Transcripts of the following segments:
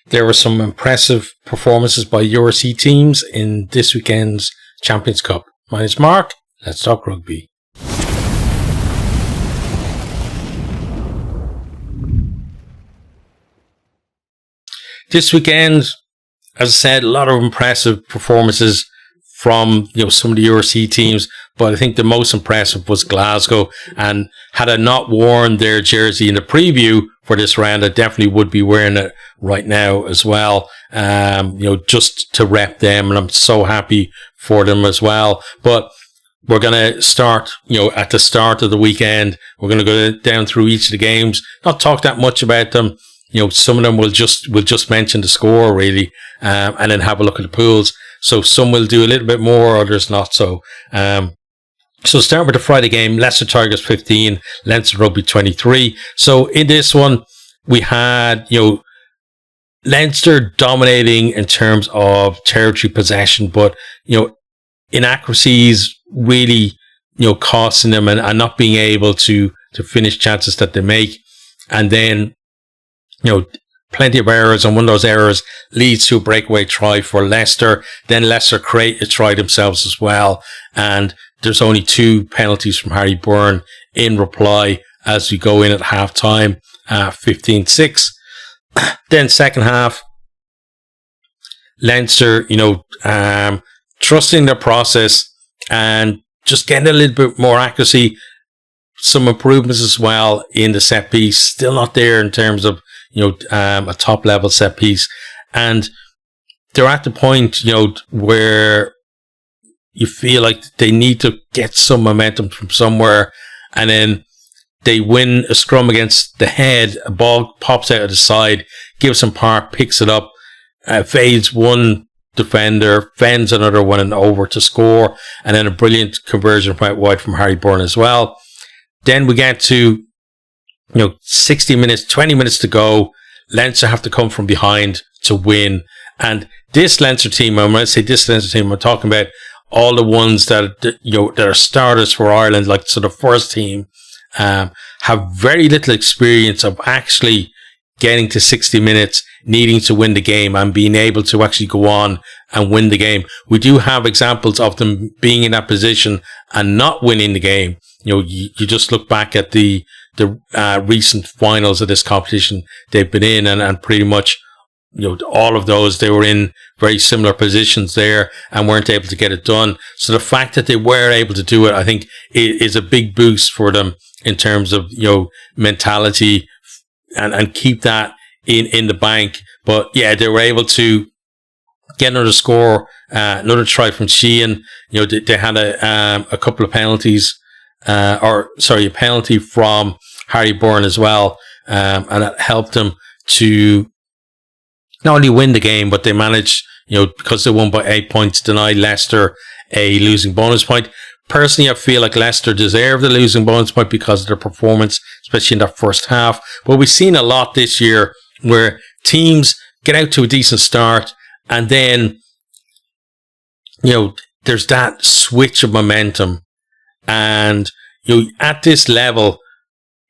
there were some impressive performances by Euro-C teams in this weekend's Champions Cup. My name's Mark. Let's talk rugby. This weekend, as I said, a lot of impressive performances from some of the Euro-C teams, but I think the most impressive was Glasgow. And had I not worn their jersey in the preview for this round, I definitely would be wearing it right now as well. Just to rep them, and I'm so happy for them as well. But we're going to start, at the start of the weekend. We're going to go down through each of the games, not talk that much about them. Some of them will just mention the score really, and then have a look at the pools. So some will do a little bit more, others not so. So start with the Friday game, Leicester Tigers 15, Leinster Rugby 23. So in this one, we had, Leinster dominating in terms of territory possession, but, inaccuracies really, costing them and not being able to finish chances that they make. And then, plenty of errors, and one of those errors leads to a breakaway try for Leicester. Then Leicester create a try themselves as well. And there's only 2 penalties from Harry Byrne in reply as we go in at half time, 15-6. Then second half, Leinster, trusting their process and just getting a little bit more accuracy. Some improvements as well in the set piece. Still not there in terms of, a top level set piece. And they're at the point, where you feel like they need to get some momentum from somewhere. And then they win a scrum against the head. A ball pops out of the side. Gibson Park picks it up. Fades one defender. Fends another one and over to score. And then a brilliant conversion right wide from Harry Byrne as well. Then we get to 60 minutes, 20 minutes to go. Leinster have to come from behind to win. And this Leinster team, and when I say this Leinster team, I'm talking about all the ones that are starters for Ireland, like so the first team, have very little experience of actually getting to 60 minutes, needing to win the game and being able to actually go on and win the game. We do have examples of them being in that position and not winning the game. You just look back at the recent finals of this competition they've been in, and pretty much, all of those, they were in very similar positions there and weren't able to get it done. So the fact that they were able to do it, I think, is a big boost for them in terms of, mentality and keep that in the bank. But yeah, they were able to get another score, another try from Sheehan. They had a couple of penalties. A penalty from Harry Byrne as well, and that helped them to not only win the game, but they managed, because they won by 8 points, deny Leicester a losing bonus point. Personally, I feel like Leicester deserved the losing bonus point because of their performance, especially in that first half. But we've seen a lot this year where teams get out to a decent start, and then, there's that switch of momentum. And at this level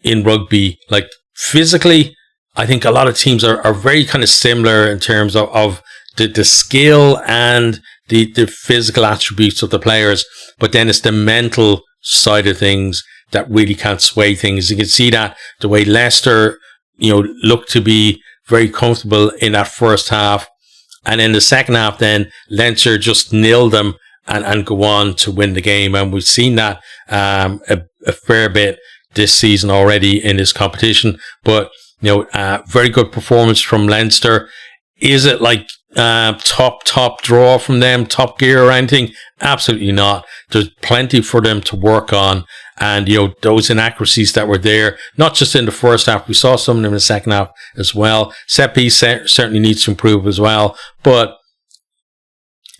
in rugby, like physically, I think a lot of teams are very kind of similar in terms of the skill and the physical attributes of the players. But then it's the mental side of things that really can't sway things. You can see that the way Leicester, look to be very comfortable in that first half. And in the second half, then Leinster just nilled them and go on to win the game. And we've seen that a fair bit this season already in this competition. But, very good performance from Leinster. Is it like top draw from them, Top Gear or anything? Absolutely not. There's plenty for them to work on. And, those inaccuracies that were there, not just in the first half, we saw some of them in the second half as well. Set piece certainly needs to improve as well. But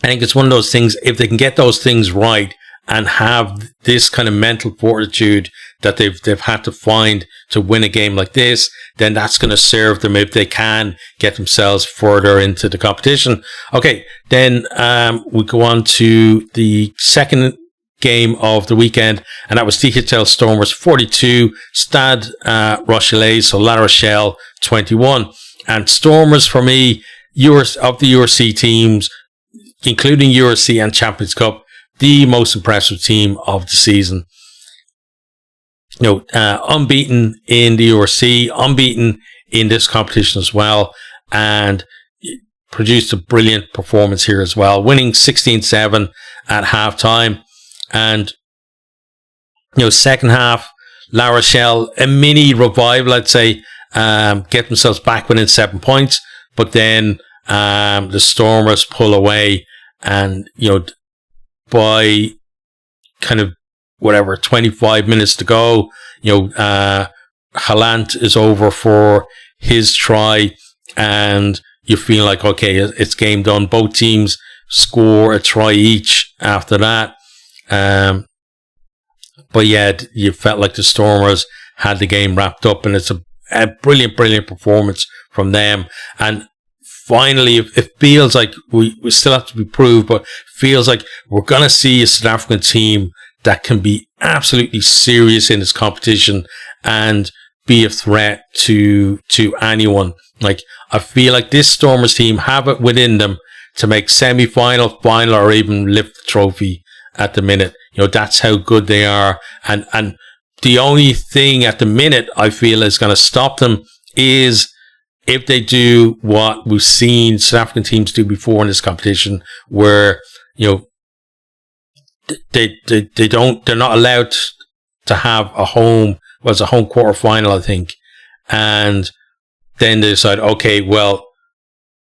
I think it's one of those things, if they can get those things right and have this kind of mental fortitude that they've had to find to win a game like this, then that's going to serve them if they can get themselves further into the competition. Okay, then we go on to the second game of the weekend, and that was THL Stormers 42, Stade Rochelais, so La Rochelle 21. And Stormers, for me, of the URC teams, including URC and Champions Cup, the most impressive team of the season. Unbeaten in the URC, unbeaten in this competition as well, and produced a brilliant performance here as well, winning 16-7 at half-time. And, second half, La Rochelle, a mini revival, I'd say, get themselves back within 7 points, but then the Stormers pull away, and, by kind of 25 minutes to go, Hallant is over for his try, and you feel like, okay, it's game done. Both teams score a try each after that. But yeah, you felt like the Stormers had the game wrapped up, and it's a brilliant, brilliant performance from them. And finally, it feels like we still have to be proved, but feels like we're going to see a South African team that can be absolutely serious in this competition and be a threat to anyone. Like, I feel like this Stormers team have it within them to make semi-final, final, or even lift the trophy at the minute. That's how good they are. And the only thing at the minute I feel is going to stop them is if they do what we've seen South African teams do before in this competition, where, they're not allowed to have a home, well, it's a home quarter final, I think. And then they decide, okay, well,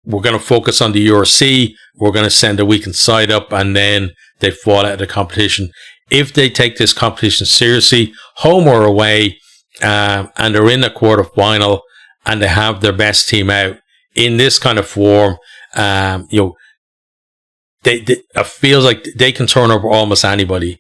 we're going to focus on the URC, we're going to send a weakened side up, and then they fall out of the competition. If they take this competition seriously, home or away, and they're in the quarter final, and they have their best team out in this kind of form, it feels like they can turn over almost anybody.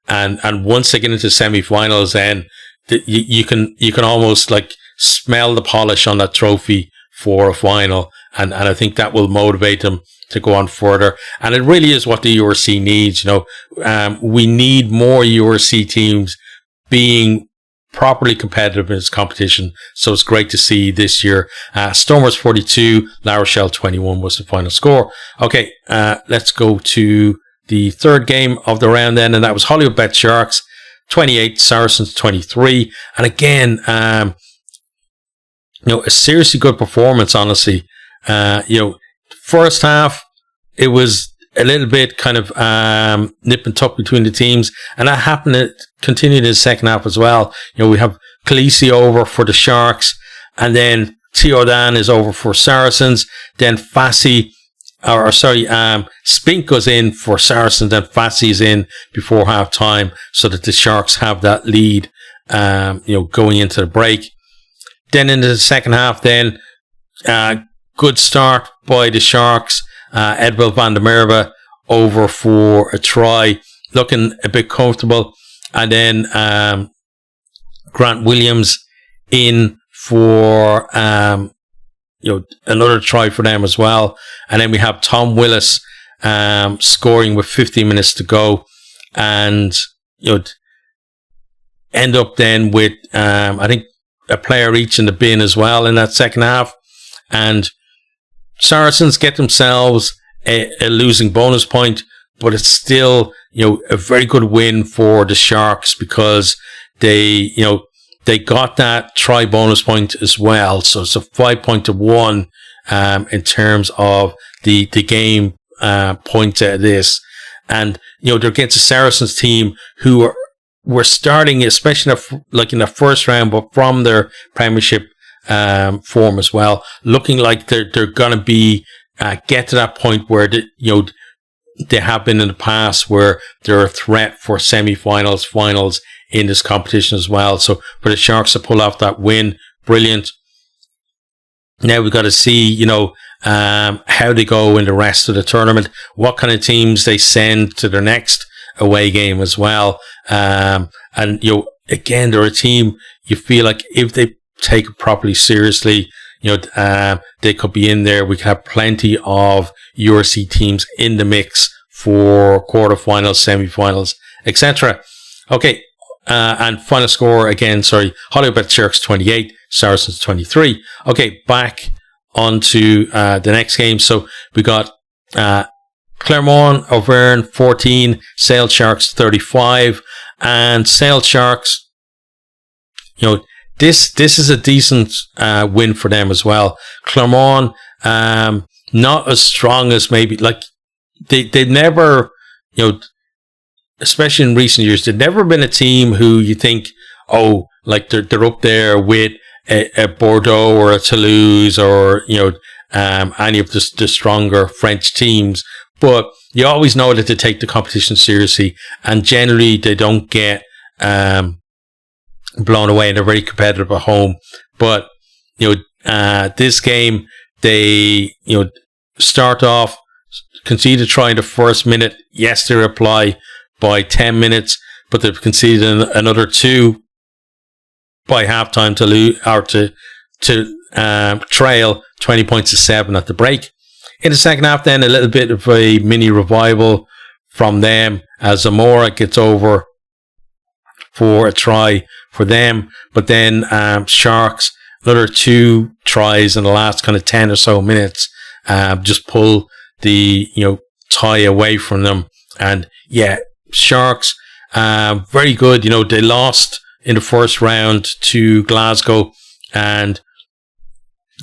And once they get into semi-finals, then you can almost like smell the polish on that trophy for a final. And I think that will motivate them to go on further. And it really is what the URC needs. We need more URC teams being properly competitive in this competition. So it's great to see this year. Stormers 42, La Rochelle 21 was the final score. Okay, let's go to the third game of the round then, and that was Hollywoodbets Sharks 28, Saracens 23. And again, a seriously good performance, honestly. First half, it was a little bit kind of nip and tuck between the teams, and that happened. It continued in the second half as well. We have Khaleesi over for the Sharks, and then Teodan is over for Saracens. Then Spink goes in for Saracens, then Fassi is in before half time, so that the Sharks have that lead, going into the break. Then into the second half, then good start by the Sharks. Edwil van der Merwe over for a try, looking a bit comfortable. And then Grant Williams in for another try for them as well. And then we have Tom Willis scoring with 15 minutes to go, and end up then with I think a player each in the bin as well in that second half. And Saracens get themselves a losing bonus point, but it's still, a very good win for the Sharks, because they got that try bonus point as well. So it's a 5 to 1 in terms of the game points out of this. And, they're against a Saracens team who were starting, especially in the first round, but from their Premiership form as well, looking like they're going to be get to that point where they have been in the past, where they're a threat for semi-finals, finals in this competition as well. So for the Sharks to pull off that win, brilliant. Now we've got to see, how they go in the rest of the tournament, what kind of teams they send to their next away game as well. And again, they're a team you feel like if they take it properly seriously, they could be in there. We could have plenty of URC teams in the mix for quarterfinals, semi-finals, etc. Okay, and final score again, Hollywoodbets Sharks 28, Saracens 23. Okay, back on to the next game. So we got Clermont, Auvergne 14, Sale Sharks 35, and Sale Sharks, this is a decent win for them as well. Clermont, not as strong as maybe, like, they've never, especially in recent years, they've never been a team who you think, oh, like they're up there with a Bordeaux or a Toulouse or, any of the stronger French teams. But you always know that they take the competition seriously, and generally they don't get blown away, and they're very competitive at home. But this game, they start off, conceded a try in the first minute. Yes, they reply by 10 minutes, but they've conceded another 2 by halftime to trail 20 points to 7 at the break. In the second half, then a little bit of a mini revival from them as Zamora gets over for a try for them. But then Sharks, another 2 tries in the last kind of 10 or so minutes, just pull the tie away from them. And yeah, Sharks, very good. They lost in the first round to Glasgow, and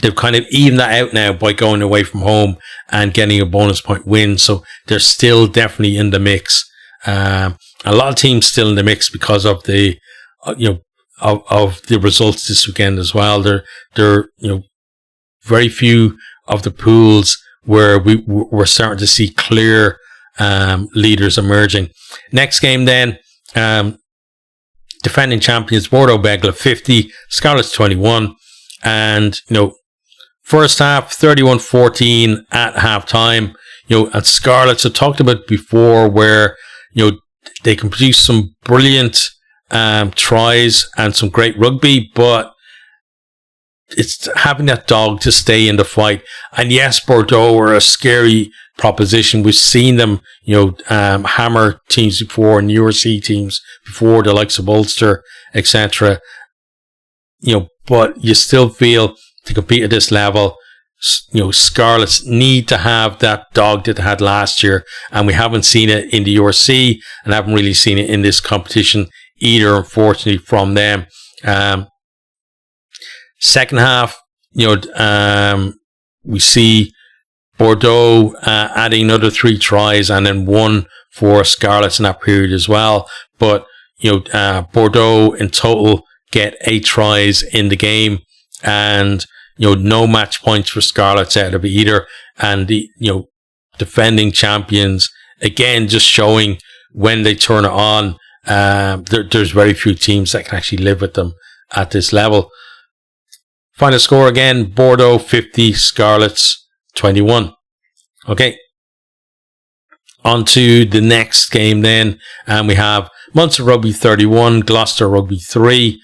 they've kind of evened that out now by going away from home and getting a bonus point win. So they're still definitely in the mix. A lot of teams still in the mix because of the, of the results this weekend as well. There, very few of the pools where we're starting to see clear leaders emerging. Next game then, defending champions Bordeaux Begles 50, Scarlets 21, and first half 31-14 at halftime. And Scarlets, I talked about before, where they can produce some brilliant tries and some great rugby, but it's having that dog to stay in the fight. And yes, Bordeaux are a scary proposition. We've seen them, hammer teams before, and URC teams before, the likes of Ulster, etc. But you still feel to compete at this level, Scarlets need to have that dog that they had last year, and we haven't seen it in the URC, and haven't really seen it in this competition either, unfortunately, from them. Second half, we see Bordeaux adding another 3 tries, and then 1 for Scarlets in that period as well. But Bordeaux in total get 8 tries in the game, and no match points for Scarlets out of it either. And the defending champions, again, just showing when they turn it on, there's very few teams that can actually live with them at this level. Final score again, Bordeaux 50, Scarlets 21. Okay. On to the next game then, and we have Munster Rugby 31, Gloucester Rugby 3.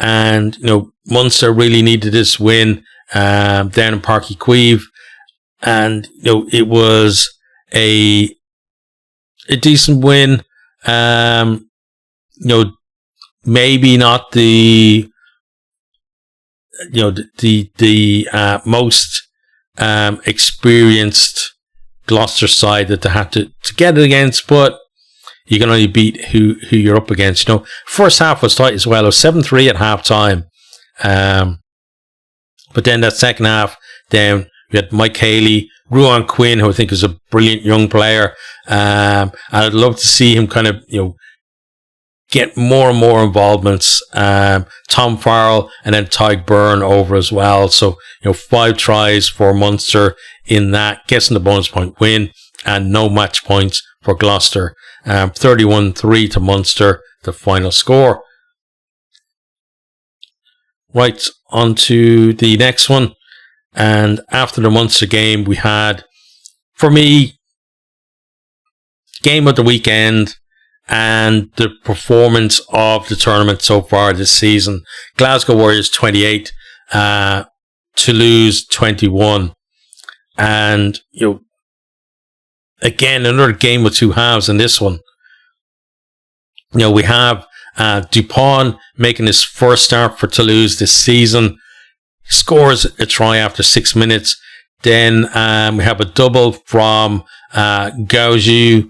And, Munster really needed this win down in Parc y Cuivre. And, it was a decent win. Maybe not the most experienced Gloucester side that they had to get it against, but you can only beat who you're up against. First half was tight as well. It was 7-3 at half time. But then that second half, then we had Mike Haley, Ruan Quinn, who I think is a brilliant young player. And I'd love to see him kind of, get more and more involvements. Tom Farrell and then Tyg Byrne over as well. So, 5 tries for Munster in that, guessing the bonus point win, and no match points for Gloucester. 31-3 to Munster, the final score. Right, on to the next one. And after the Munster game, we had, for me, game of the weekend and the performance of the tournament so far this season. Glasgow Warriors 28, Toulouse 21. And, again, another game with 2 halves in this one. We have Dupont making his first start for Toulouse this season. scores a try after 6 minutes. Then we have a double from Glasgow,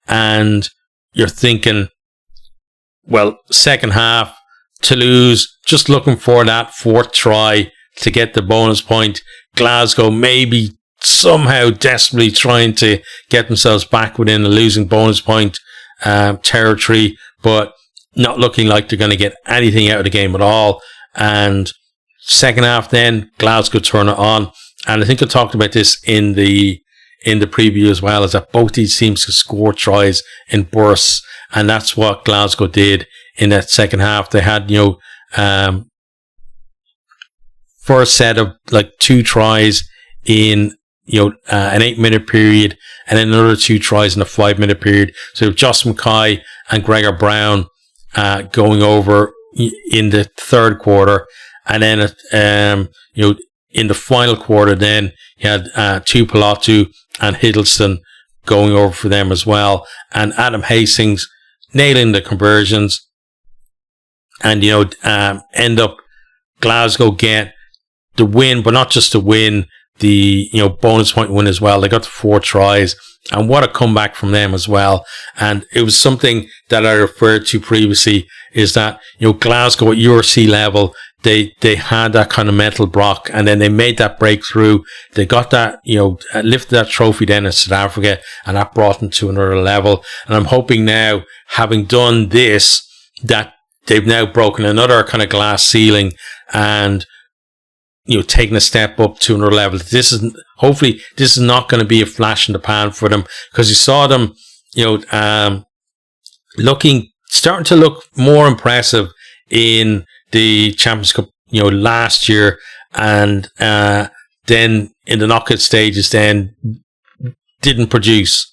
and you're thinking, well, second half, Toulouse just looking for that fourth try to get the bonus point. Glasgow maybe somehow desperately trying to get themselves back within the losing bonus point territory, but not looking like they're going to get anything out of the game at all. And second half, then Glasgow turn it on. And I think I talked about this in the preview as well, is that both these teams could score tries in bursts, and that's what Glasgow did in that second half. They had, first set of like 2 tries in, an 8-minute period, and then another 2 tries in a 5-minute period. So Joss Mackay and Gregor Brown going over in the third quarter, and then in the final quarter, then you had Tupolatu and Hiddleston going over for them as well, and Adam Hastings nailing the conversions, and end up Glasgow get the win, but not just the win, the bonus point win as well. They got the 4 tries, and what a comeback from them as well. And it was something that I referred to previously, is that Glasgow at URC level, they had that kind of mental block, and then they made that breakthrough. They got that, lifted that trophy then in South Africa, and that brought them to another level. And I'm hoping now, having done this, that they've now broken another kind of glass ceiling and taking a step up to another level. Hopefully this is not going to be a flash in the pan for them, because you saw them, starting to look more impressive in the Champions Cup, last year, and then in the knockout stages, then didn't produce.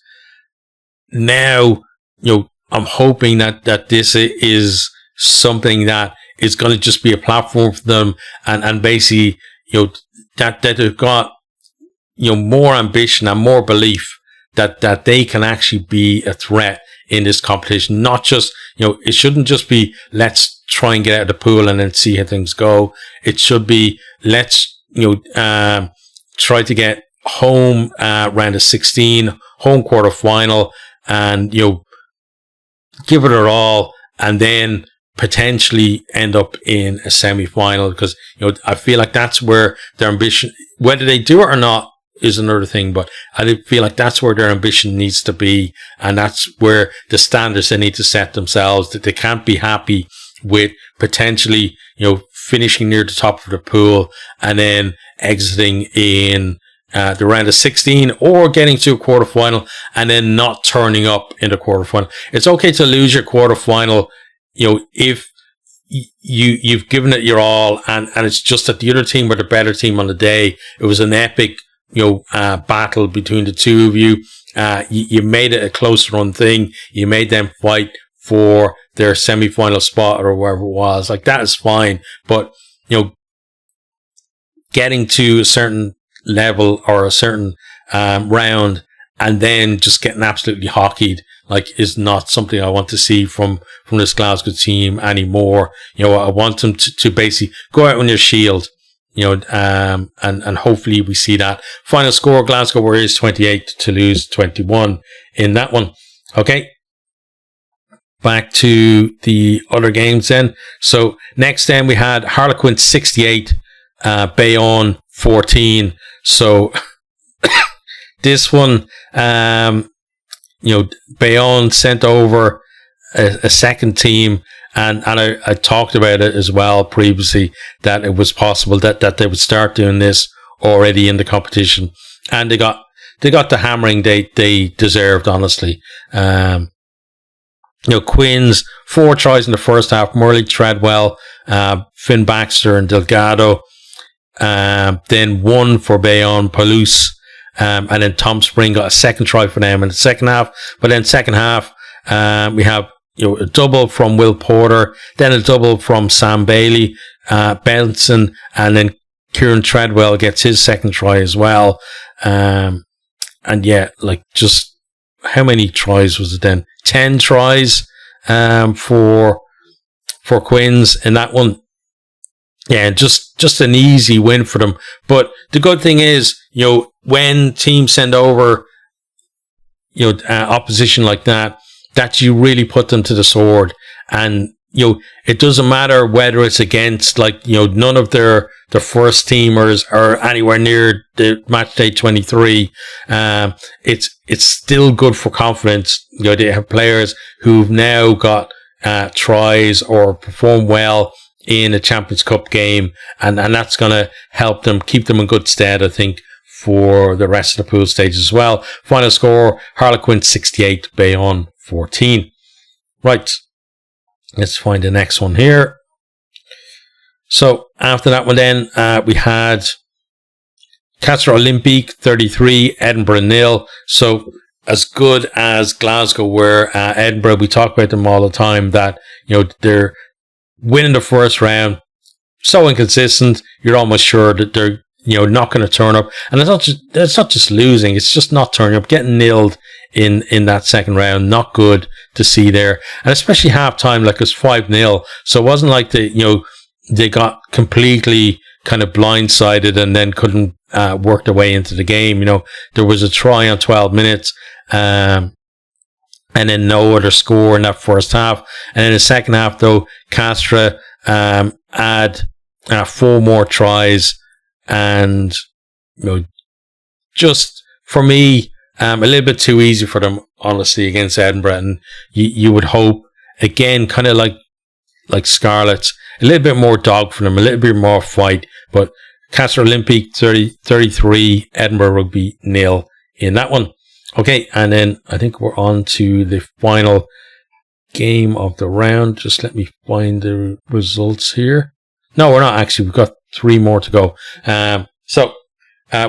Now, I'm hoping that this is something that is going to just be a platform for them, and basically, that they've got, more ambition and more belief that they can actually be a threat in this competition. Not just, it shouldn't just be, let's try and get out of the pool and then see how things go. It should be, let's, try to get home, round of 16, home quarter final, and, give it our all, and then potentially end up in a semi-final, because, I feel like that's where their ambition, whether they do it or not is another thing, but I feel like that's where their ambition needs to be, and that's where the standards they need to set themselves, that they can't be happy with potentially, finishing near the top of the pool and then exiting in the round of 16, or getting to a quarterfinal and then not turning up in the quarterfinal. It's okay to lose your quarterfinal, if you've given it your all, and it's just that the other team were the better team on the day. It was an epic, battle between the two of you. You made it a close run thing. You made them fight for their semi-final spot or wherever it was. Like, that is fine. But, getting to a certain level or a certain round and then just getting absolutely hockeyed, is not something I want to see from this Glasgow team anymore. I want them to basically go out on their shield, and hopefully we see that. Final score, Glasgow Warriors 28, Toulouse 21 in that one. Okay. Back to the other games then. So next then we had Harlequins 68, Bayonne 14. So this one, Bayonne sent over a second team, and I talked about it as well previously, that it was possible that they would start doing this already in the competition, and they got the hammering they deserved, honestly. Quins, 4 tries in the first half, Murley, Treadwell, Finn Baxter and Delgado, then 1 for Bayonne, Palouse, and then Tom Spring got a second try for them in the second half. But then second half, we have a double from Will Porter, then a double from Sam Bailey, Benson, and then Kieran Treadwell gets his second try as well. And yeah, just how many tries was it then? 10 tries for Quins in that one. Yeah, just an easy win for them. But the good thing is, when teams send over, opposition like that you really put them to the sword. And, it doesn't matter whether it's against, none of their first teamers are anywhere near the match day 23. It's still good for confidence. They have players who've now got tries or perform well in a Champions Cup game, and that's going to help them, keep them in good stead, I think, for the rest of the pool stage as well. Final score, Harlequins 68, Bayonne 14. Right, let's find the next one here. So after that one then, we had Castre Olympique 33, Edinburgh 0. So as good as Glasgow were, Edinburgh, we talk about them all the time, that, they're winning the first round, so inconsistent, you're almost sure that they're, not going to turn up. And it's not just losing, it's just not turning up, getting nilled in that second round. Not good to see there. And especially half time, it was 5-0. So it wasn't like they got completely kind of blindsided and then couldn't work their way into the game. There was a try on 12 minutes, and then no other score in that first half. And in the second half, though, Castre add 4 more tries, and just for me, a little bit too easy for them, honestly, against Edinburgh. And you would hope, again, kind of like Scarlets, a little bit more dog for them, a little bit more fight. But Castre Olympique 33, Edinburgh Rugby 0 in that one. Okay, and then I think we're on to the final game of the round. Just let me find the results here. No, we're not actually. We've got 3 more to go. So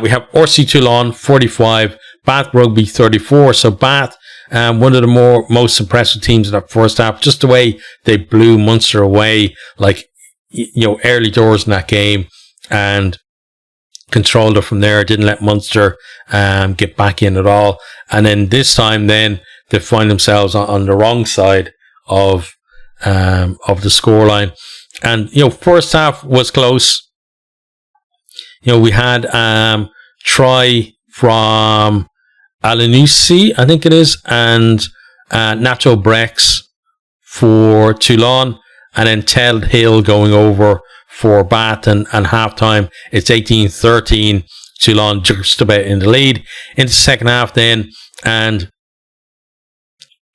we have RC Toulon 45, Bath Rugby 34. So Bath, one of the most impressive teams in that first half. Just the way they blew Munster away, early doors in that game, and controlled it from there. Didn't let Munster get back in at all. And then this time, then they find themselves on the wrong side of the scoreline. And first half was close. We had try from Alanusi, I think it is, and Nacho Brex for Toulon, and then Ted Hill going over for Bath, and half-time, it's 18-13, Toulon just about in the lead. In the second half then, and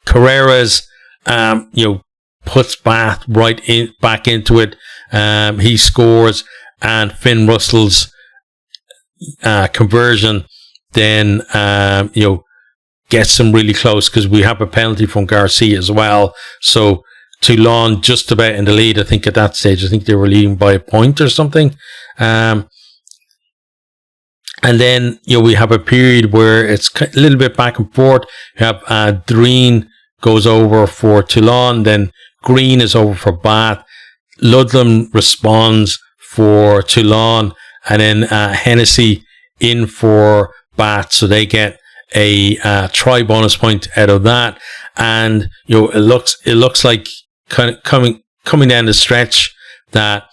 Carreras, puts Bath back into it. He scores, and Finn Russell's conversion then, gets them really close, because we have a penalty from Garcia as well. So Toulon just about in the lead, I think, at that stage. I think they were leading by a point or something. And then, we have a period where it's a little bit back and forth. You have Dreen goes over for Toulon, then Green is over for Bath. Ludlam responds for Toulon, and then Hennessy in for Bath. So they get a try bonus point out of that. And, it looks like kind of coming down the stretch that,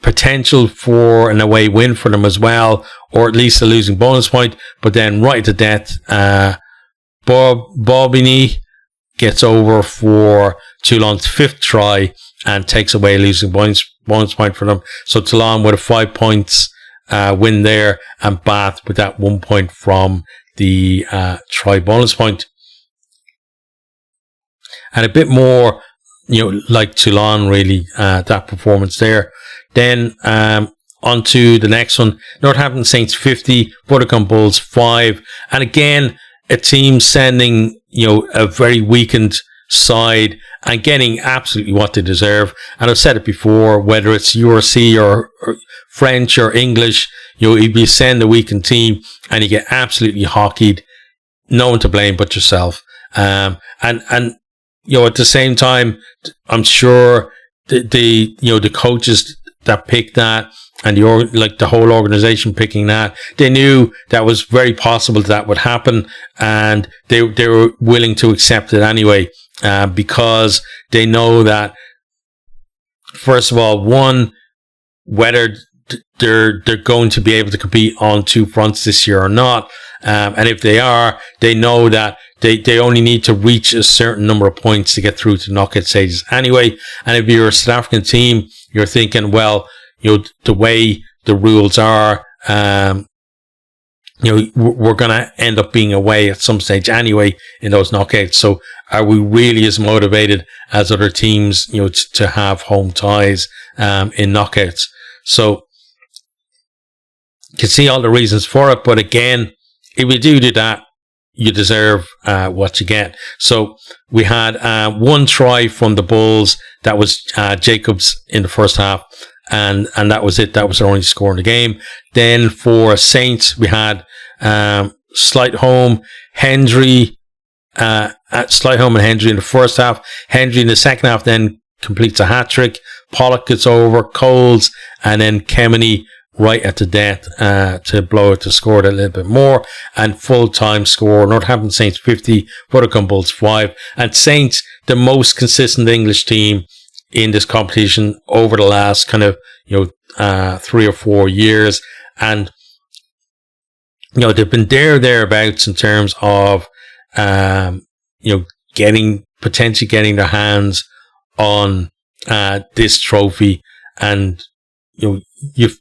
potential for an away win for them as well, or at least a losing bonus point. But then right to death, Bobigny gets over for Toulon's 5th try and takes away a losing bonus point for them. So Toulon with a 5 points win there, and Bath with that 1 point from the try bonus point. And a bit more, like Toulon, really, that performance there. Then on to the next one. Northampton Saints 50, Vodacom Bulls 5. And again, a team sending, a very weakened side and getting absolutely what they deserve. And I've said it before, whether it's URC or French or English, if you send a weakened team and you get absolutely hockeyed, no one to blame but yourself. And at the same time, I'm sure the coaches that picked that, and the whole organization picking that, they knew that was very possible that would happen, and they were willing to accept it anyway, because they know that, first of all, one, whether they're going to be able to compete on two fronts this year or not. And if they are, they know that they only need to reach a certain number of points to get through to knockout stages anyway. And if you're a South African team, you're thinking, well, the way the rules are, we're going to end up being away at some stage anyway in those knockouts. So are we really as motivated as other teams, to have home ties in knockouts? So you can see all the reasons for it. But again, if you do that, you deserve what you get. So we had one try from the Bulls. That was Jacobs in the first half. And that was it. That was their only score in the game. Then for Saints, we had Slight Home, Hendry, Slight Home and Hendry in the first half. Hendry in the second half then completes a hat-trick. Pollock gets over, Coles, and then Kemeny right at the death to blow it to score it a little bit more. And full-time score, Northampton Saints 50, Vodacom Bulls 5. And Saints, the most consistent English team in this competition over the last kind of 3 or 4 years. And they've been thereabouts in terms of potentially getting their hands on this trophy. And you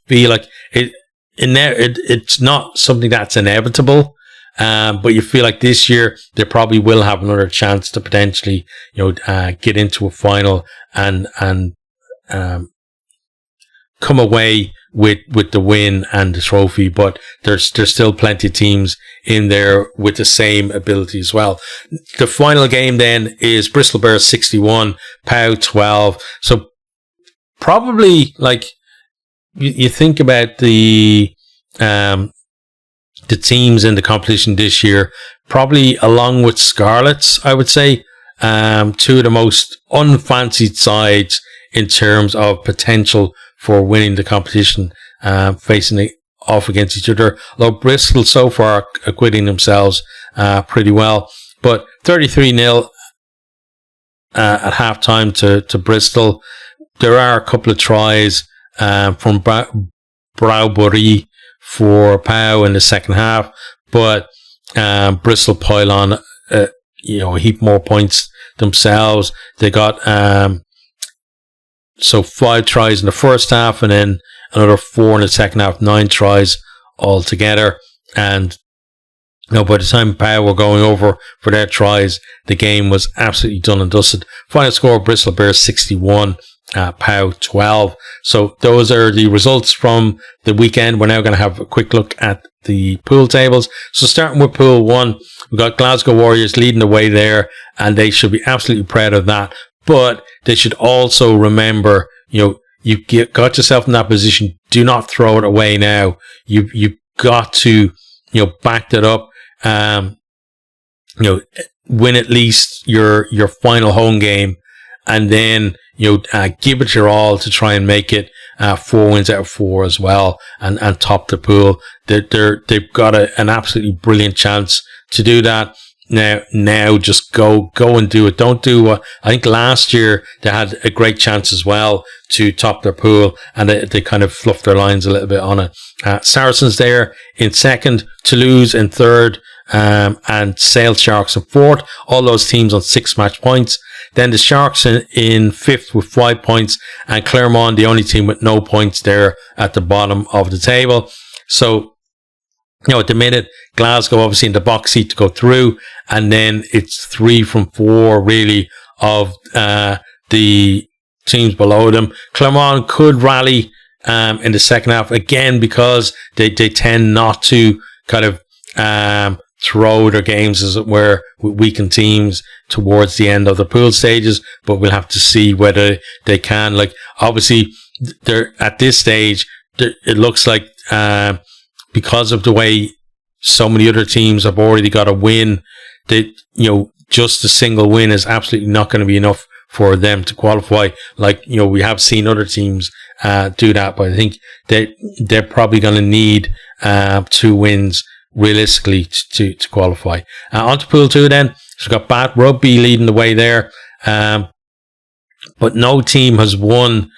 feel like it's not something that's inevitable, but you feel like this year they probably will have another chance to potentially get into a final and come away with the win and the trophy. But there's still plenty of teams in there with the same ability as well. The final game then is Bristol Bears 61, POW 12. So probably you think about the teams in the competition this year, probably along with Scarlets, I would say, two of the most unfancied sides in terms of potential for winning the competition, facing it off against each other. Although Bristol so far acquitting themselves pretty well, but 33-0 at halftime to Bristol. There are a couple of tries from Browbury for POW in the second half, but Bristol pile on a heap more points themselves. They got 5 tries in the first half and then another 4 in the second half, 9 tries altogether. And by the time POW were going over for their tries, the game was absolutely done and dusted. Final score, Bristol Bears 61, POW 12. So those are the results from the weekend. We're now going to have a quick look at the pool tables. So starting with Pool 1, we've got Glasgow Warriors leading the way there, and they should be absolutely proud of that. But they should also remember, you got yourself in that position. Do not throw it away now. You've got to, back that up. Win at least your final home game, and then give it your all to try and make it 4 wins out of 4 as well, and top the pool. They've got an absolutely brilliant chance to do that. Now just go and do it. Don't do what I think last year they had a great chance as well to top their pool, and they kind of fluffed their lines a little bit on it. Saracens there in second, Toulouse in third, and Sale Sharks in fourth. All those teams on 6 match points. Then the Sharks in fifth with 5 points, and Clermont, the only team with no points there at the bottom of the table. So, at the minute, Glasgow obviously in the box seat to go through, and then it's 3 from 4 really of the teams below them. Clermont could rally in the second half again, because they tend not to kind of throw their games, as it were, with weakened teams towards the end of the pool stages. But we'll have to see whether they can. Obviously, they're at this stage. It looks like because of the way so many other teams have already got a win, that just a single win is absolutely not going to be enough for them to qualify. We have seen other teams do that, but I think they're probably going to need 2 wins realistically to qualify. On to Pool 2 then. So we've got Bath Rugby leading the way there, but no team has won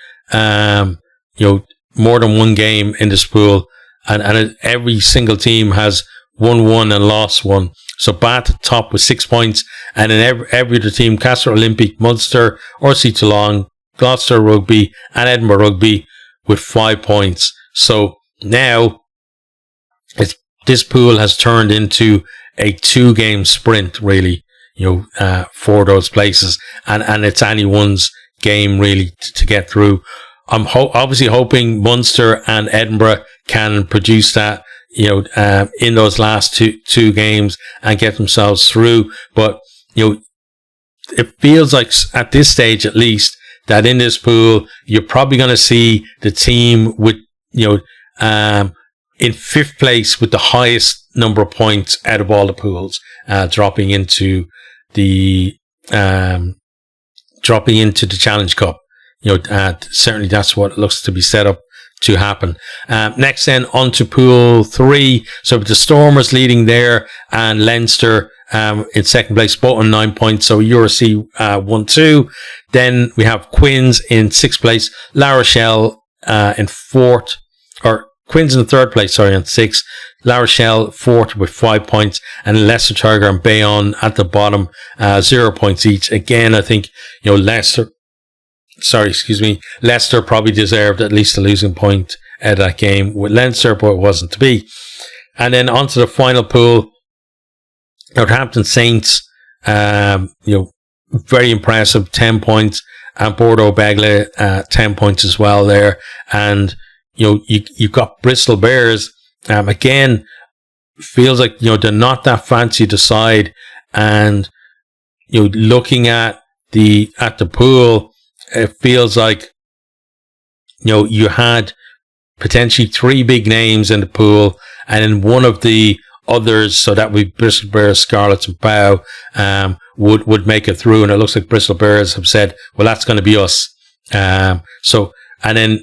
more than one game in this pool, and every single team has won one and lost one. So Bath at top with 6 points, and then every other team, Castre, Olympique, Munster, RC Toulon, Gloucester Rugby, and Edinburgh Rugby with 5 points. So now this pool has turned into a 2-game sprint, really, for those places, and it's anyone's game really to get through. I'm obviously hoping Munster and Edinburgh can produce that, in those last two games and get themselves through. But, it feels like at this stage, at least, that in this pool, you're probably going to see the team with, in 5th place with the highest number of points out of all the pools, dropping into the Challenge Cup. Certainly that's what it looks to be set up to happen. Next then, on to Pool 3. So with the Stormers leading there and Leinster in 2nd place, both on 9 points. So URC 1-2. Then we have Quins in 6th place, La Rochelle in 4th, or Quins in 3rd place, on 6th. La Rochelle 4th with 5 points, and Leicester Tiger and Bayonne at the bottom, 0 points each. Again, I think, Leicester probably deserved at least a losing point at that game with Leinster, but it wasn't to be. And then on to the final pool, Northampton Saints, very impressive, 10 points, and Bordeaux Begles, 10 points as well there. And, you've got Bristol Bears, again, feels like, they're not that fancy to side. And, looking at the pool, it feels like, you had potentially 3 big names in the pool, and then one of the others, so that would be Bristol Bears, Scarlets, and Pau, would make it through. And it looks like Bristol Bears have said, well, that's going to be us. And then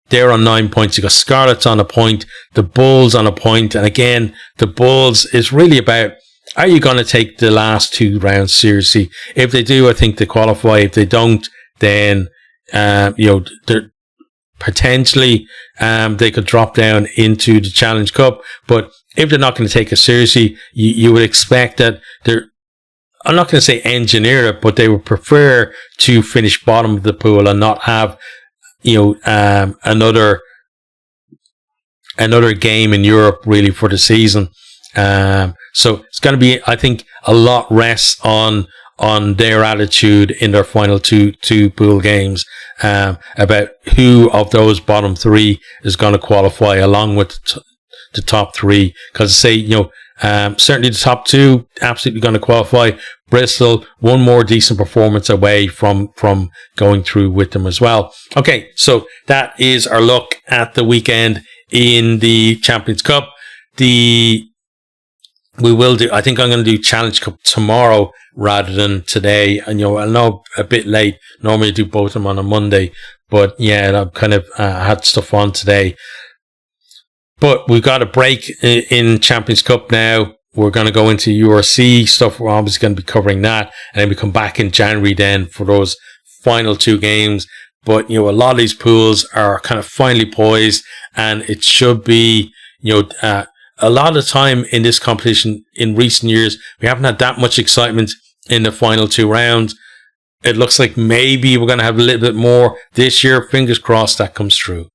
they're on 9 points. You got Scarlets on a point, the Bulls on a point, and again, the Bulls is really about, are you going to take the last 2 rounds seriously? If they do, I think they qualify. If they don't, then they're potentially they could drop down into the Challenge Cup. But if they're not going to take it seriously, you would expect that I'm not going to say engineer it, but they would prefer to finish bottom of the pool and not have another game in Europe really for the season. So it's going to be, I think, a lot rests on their attitude in their final two pool games, about who of those bottom 3 is going to qualify along with the top 3. Because certainly the top 2 absolutely going to qualify. Bristol, one more decent performance away from going through with them as well. Okay, so that is our look at the weekend in the Champions Cup. I think I'm going to do Challenge Cup tomorrow rather than today. And, I know a bit late. Normally I do both of them on a Monday. But, yeah, I've kind of had stuff on today. But we've got a break in Champions Cup now. We're going to go into URC stuff. We're obviously going to be covering that. And then we come back in January then for those final 2 games. But, a lot of these pools are kind of finely poised. And it should be, a lot of time in this competition in recent years, we haven't had that much excitement in the final 2 rounds. It looks like maybe we're going to have a little bit more this year. Fingers crossed that comes true.